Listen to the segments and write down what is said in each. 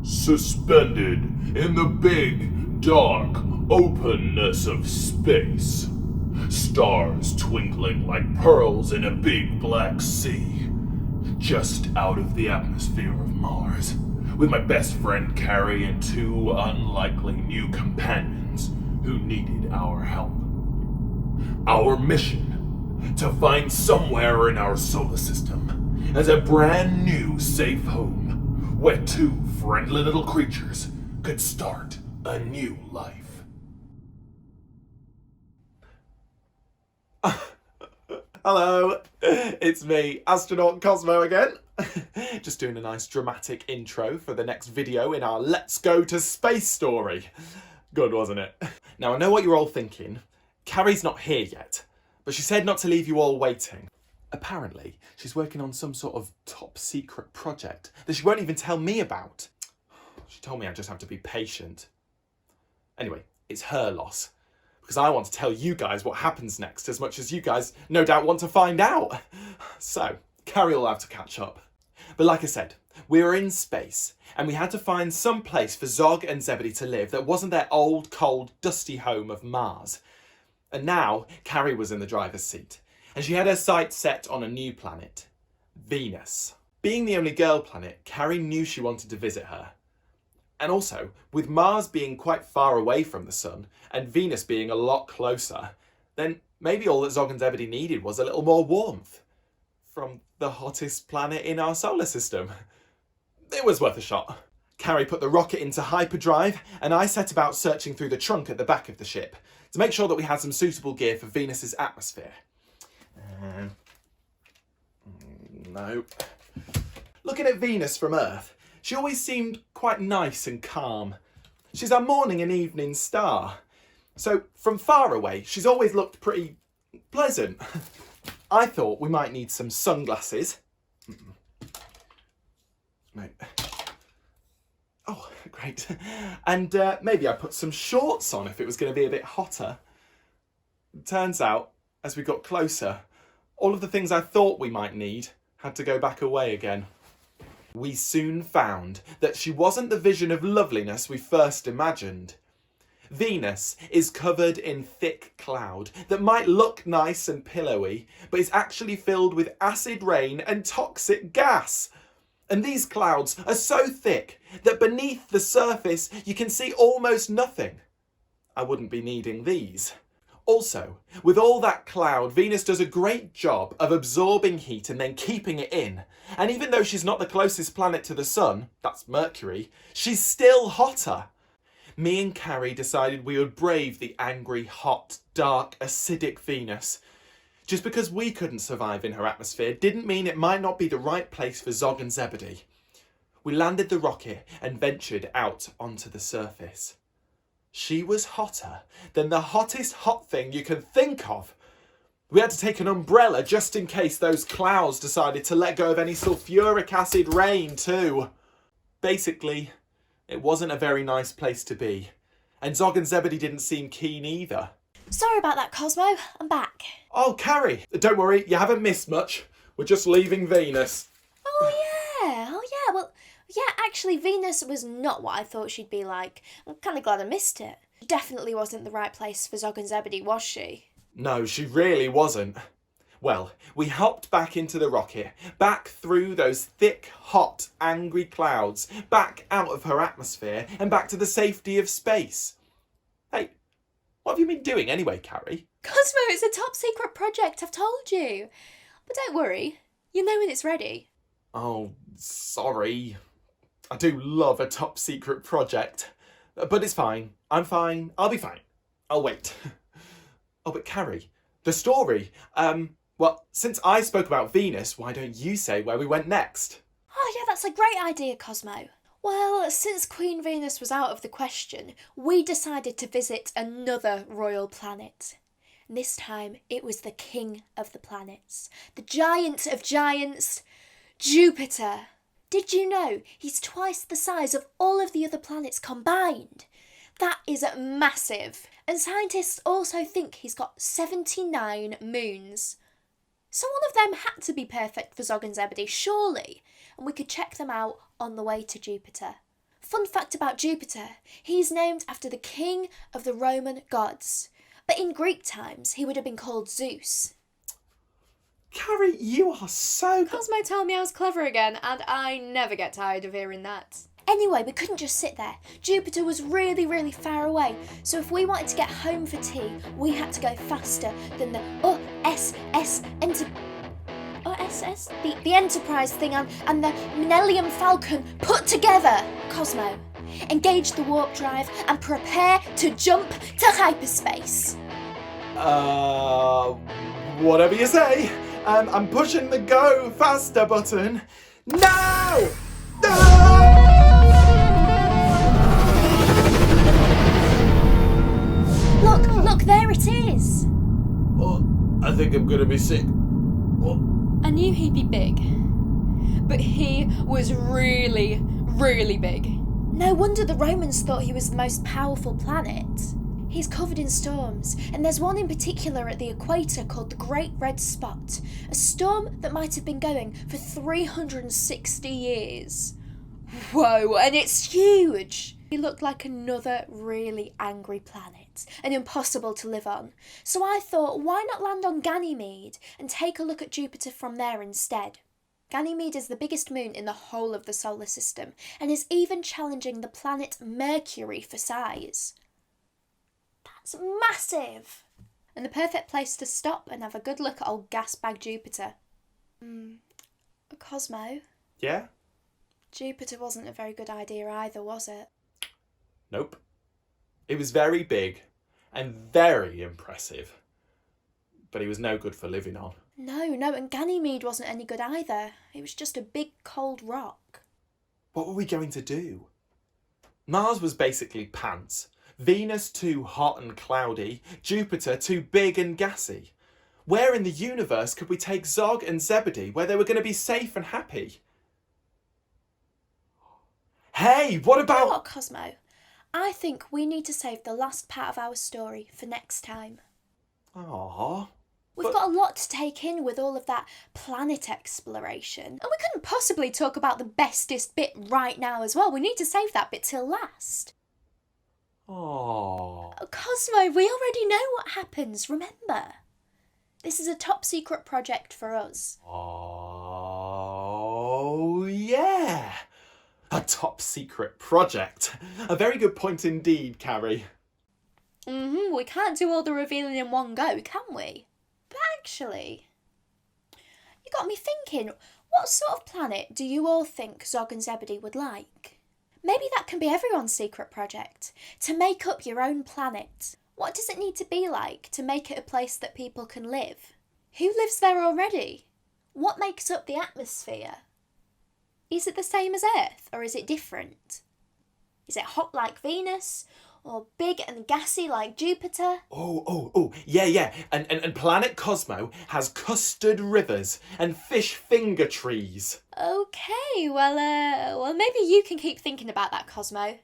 Suspended in the big, dark openness of space. Stars twinkling like pearls in a big black sea. Just out of the atmosphere of Mars, with my best friend Carrie and two unlikely new companions who needed our help. Our mission: to find somewhere in our solar system as a brand new safe home where two friendly little creatures could start a new life. Hello, it's me, Astronaut Cosmo again. Just doing a nice dramatic intro for the next video in our Let's Go to Space story. Good, wasn't it? Now, I know what you're all thinking. Carrie's not here yet, but she said not to leave you all waiting. Apparently, she's working on some sort of top secret project that she won't even tell me about. She told me I just have to be patient. Anyway, it's her loss, because I want to tell you guys what happens next as much as you guys no doubt want to find out. So, Carrie will have to catch up. But like I said, we were in space, and we had to find some place for Zog and Zebedee to live that wasn't their old, cold, dusty home of Mars. And now, Carrie was in the driver's seat, and she had her sights set on a new planet, Venus. Being the only girl planet, Carrie knew she wanted to visit her. And also, with Mars being quite far away from the sun, and Venus being a lot closer, then maybe all that Zog and Zebedee needed was a little more warmth from the hottest planet in our solar system. It was worth a shot. Carrie put the rocket into hyperdrive, and I set about searching through the trunk at the back of the ship to make sure that we had some suitable gear for Venus's atmosphere. Nope. Looking at Venus from Earth, she always seemed quite nice and calm. She's our morning and evening star. So from far away, she's always looked pretty pleasant. I thought we might need some sunglasses. No. Oh, great. And maybe I put some shorts on if it was going to be a bit hotter. Turns out, as we got closer, all of the things I thought we might need had to go back away again. We soon found that she wasn't the vision of loveliness we first imagined. Venus is covered in thick cloud that might look nice and pillowy, but is actually filled with acid rain and toxic gas. And these clouds are so thick that beneath the surface you can see almost nothing. I wouldn't be needing these. Also, with all that cloud, Venus does a great job of absorbing heat and then keeping it in. And even though she's not the closest planet to the sun, that's Mercury, she's still hotter. Me and Carrie decided we would brave the angry, hot, dark, acidic Venus. Just because we couldn't survive in her atmosphere didn't mean it might not be the right place for Zog and Zebedee. We landed the rocket and ventured out onto the surface. She was hotter than the hottest hot thing you can think of. We had to take an umbrella just in case those clouds decided to let go of any sulfuric acid rain too. Basically, it wasn't a very nice place to be. And Zog and Zebedee didn't seem keen either. Sorry about that, Cosmo. I'm back. Oh, Carrie, don't worry, you haven't missed much. We're just leaving Venus. Oh yeah. Well, yeah, actually, Venus was not what I thought she'd be like. I'm kind of glad I missed it. She definitely wasn't the right place for Zog and Zebedee, was she? No, she really wasn't. Well, we hopped back into the rocket, back through those thick, hot, angry clouds, back out of her atmosphere, and back to the safety of space. Hey, what have you been doing anyway, Carrie? Cosmo, it's a top secret project, I've told you. But don't worry, you'll know when it's ready. Oh, sorry. I do love a top secret project. But it's fine. I'm fine. I'll be fine. I'll wait. Oh, but Carrie, the story. Well, since I spoke about Venus, why don't you say where we went next? Oh yeah, that's a great idea, Cosmo. Well, since Queen Venus was out of the question, we decided to visit another royal planet. And this time, it was the king of the planets, the giant of giants, Jupiter. Did you know he's twice the size of all of the other planets combined? That is massive. And scientists also think he's got 79 moons. So one of them had to be perfect for Zog and Zebedee, surely. And we could check them out on the way to Jupiter. Fun fact about Jupiter, he's named after the king of the Roman gods. But in Greek times, he would have been called Zeus. Carrie, you are so good. Cosmo told me I was clever again, and I never get tired of hearing that. Anyway, we couldn't just sit there. Jupiter was really, really far away, so if we wanted to get home for tea, we had to go faster than the the Enterprise thing and the Millennium Falcon put together. Cosmo, engage the warp drive and prepare to jump to hyperspace. Whatever you say. I'm pushing the go faster button. No! Look, there it is. Oh, I think I'm gonna be sick. Oh. I knew he'd be big, but he was really, really big. No wonder the Romans thought he was the most powerful planet. He's covered in storms, and there's one in particular at the equator called the Great Red Spot, a storm that might have been going for 360 years. Whoa, and it's huge! He looked like another really angry planet, and impossible to live on. So I thought, why not land on Ganymede and take a look at Jupiter from there instead? Ganymede is the biggest moon in the whole of the solar system, and is even challenging the planet Mercury for size. That's massive! And the perfect place to stop and have a good look at old gasbag Jupiter. Cosmo? Yeah? Jupiter wasn't a very good idea either, was it? Nope. It was very big and very impressive, but he was no good for living on. No, and Ganymede wasn't any good either. It was just a big cold rock. What were we going to do? Mars was basically pants. Venus too hot and cloudy. Jupiter too big and gassy. Where in the universe could we take Zog and Zebedee where they were going to be safe and happy? Hey, what You know about... what, Cosmo? I think we need to save the last part of our story for next time. Aww. We've got a lot to take in with all of that planet exploration. And we couldn't possibly talk about the bestest bit right now as well. We need to save that bit till last. Aww. Oh, Cosmo, we already know what happens, remember? This is a top secret project for us. Oh, yeah. A top secret project. A very good point indeed, Carrie. We can't do all the revealing in one go, can we? But actually, you got me thinking, what sort of planet do you all think Zog and Zebedee would like? Maybe that can be everyone's secret project, to make up your own planet. What does it need to be like to make it a place that people can live? Who lives there already? What makes up the atmosphere? Is it the same as Earth, or is it different? Is it hot like Venus, or big and gassy like Jupiter? Oh, yeah. And Planet Cosmo has custard rivers and fish finger trees. Okay, well, maybe you can keep thinking about that, Cosmo.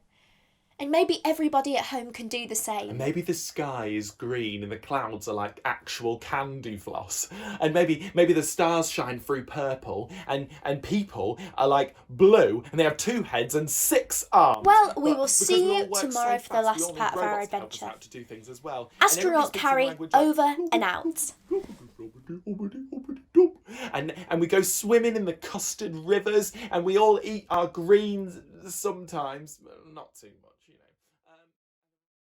And maybe everybody at home can do the same. And maybe the sky is green and the clouds are like actual candy floss. And maybe the stars shine through purple and people are like blue and they have 2 heads and 6 arms. Well, we But will because see we all you work tomorrow so for the fast, we last all need part of our robots to help us adventure. out to do things as well. Astronaut Carrie, over and out. And we go swimming in the custard rivers and we all eat our greens sometimes, not too much.